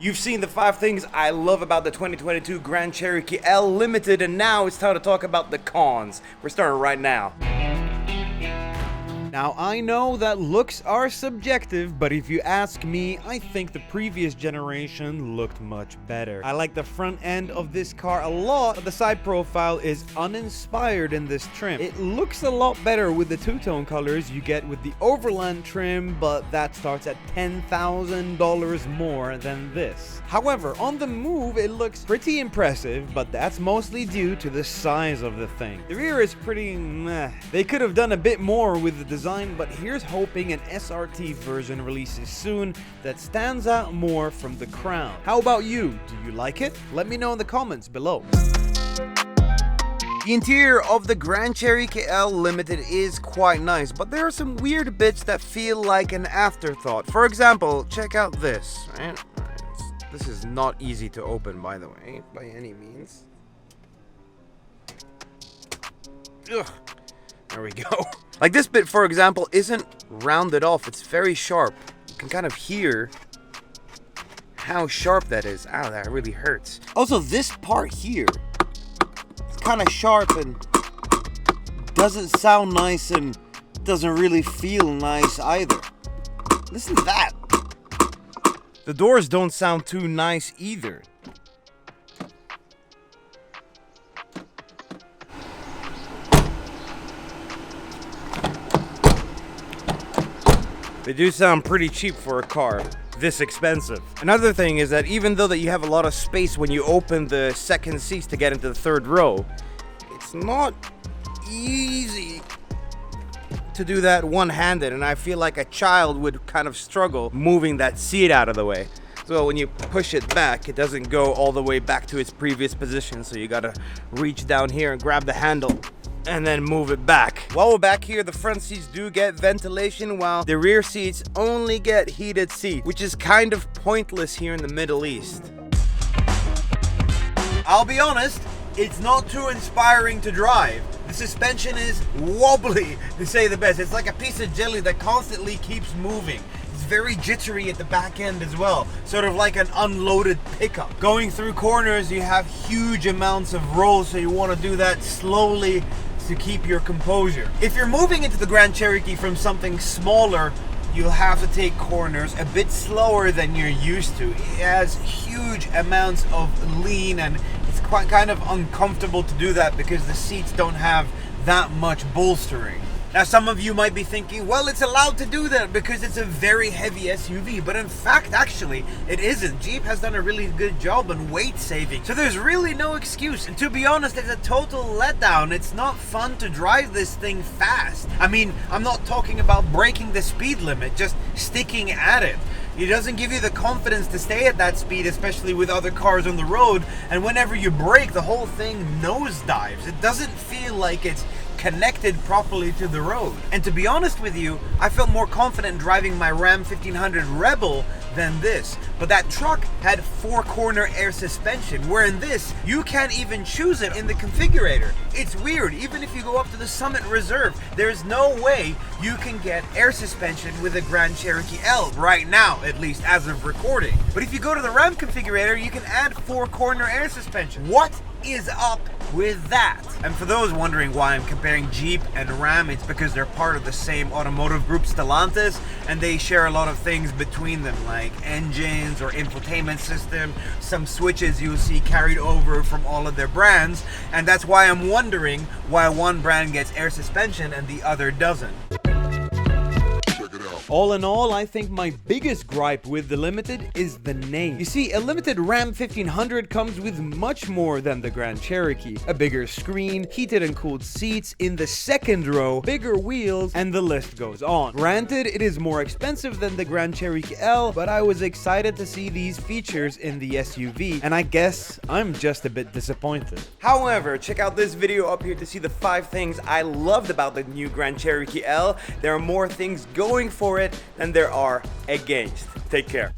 You've seen the 5 things I love about the 2022 Grand Cherokee L Limited, and now it's time to talk about the cons. We're starting right now. Now, I know that looks are subjective, but if you ask me, I think the previous generation looked much better. I like the front end of this car a lot, but the side profile is uninspired in this trim. It looks a lot better with the two-tone colors you get with the Overland trim, but that starts at $10,000 more than this. However, on the move, it looks pretty impressive, but that's mostly due to the size of the thing. The rear is pretty meh. They could have done a bit more with the design, but here's hoping an SRT version releases soon that stands out more from the crown. How about you? Do you like it? Let me know in the comments below. The interior of the Grand Cherokee L Limited is quite nice, but there are some weird bits that feel like an afterthought. For example, check out this. Right? This is not easy to open, by the way, by any means. Ugh. There we go. Like this bit, for example, isn't rounded off. It's very sharp. You can kind of hear how sharp that is. Ow, that really hurts. Also, this part here, it's kind of sharp and doesn't sound nice and doesn't really feel nice either. Listen to that. The doors don't sound too nice either. They do sound pretty cheap for a car this expensive. Another thing is that even though that you have a lot of space when you open the second seats to get into the third row, it's not easy to do that one-handed, and I feel like a child would kind of struggle moving that seat out of the way. So when you push it back, it doesn't go all the way back to its previous position, so you gotta reach down here and grab the handle and then move it back. While we're back here, the front seats do get ventilation, while the rear seats only get heated seats, which is kind of pointless here in the Middle East. I'll be honest, it's not too inspiring to drive. The suspension is wobbly, to say the best. It's like a piece of jelly that constantly keeps moving. It's very jittery at the back end as well, sort of like an unloaded pickup. Going through corners, you have huge amounts of roll, so you want to do that slowly to keep your composure. If you're moving into the Grand Cherokee from something smaller, you'll have to take corners a bit slower than you're used to. It has huge amounts of lean, and it's quite kind of uncomfortable to do that because the seats don't have that much bolstering. Now, some of you might be thinking, well, it's allowed to do that because it's a very heavy SUV, but in fact, actually, it isn't. Jeep has done a really good job on weight saving, so there's really no excuse. And to be honest, it's a total letdown. It's not fun to drive this thing fast. I mean, I'm not talking about breaking the speed limit, just sticking at it. It doesn't give you the confidence to stay at that speed, especially with other cars on the road, and whenever you brake, the whole thing nosedives. It doesn't feel like it's connected properly to the road. And to be honest with you, I felt more confident driving my Ram 1500 Rebel than this. But that truck had 4-corner air suspension, where in this, you can't even choose it in the configurator. It's weird. Even if you go up to the Summit Reserve, there's no way you can get air suspension with a Grand Cherokee L right now, at least as of recording. But if you go to the Ram configurator, you can add 4-corner air suspension. What is up with that? And for those wondering why I'm comparing Jeep and Ram, it's because they're part of the same automotive group, Stellantis, and they share a lot of things between them, like engines or infotainment system, some switches you'll see carried over from all of their brands, and that's why I'm wondering why one brand gets air suspension and the other doesn't. All in all, I think my biggest gripe with the Limited is the name. You see, a Limited Ram 1500 comes with much more than the Grand Cherokee. A bigger screen, heated and cooled seats in the second row, bigger wheels, and the list goes on. Granted, it is more expensive than the Grand Cherokee L, but I was excited to see these features in the SUV, and I guess I'm just a bit disappointed. However, check out this video up here to see the 5 things I loved about the new Grand Cherokee L. There are more things going for it than there are against. Take care.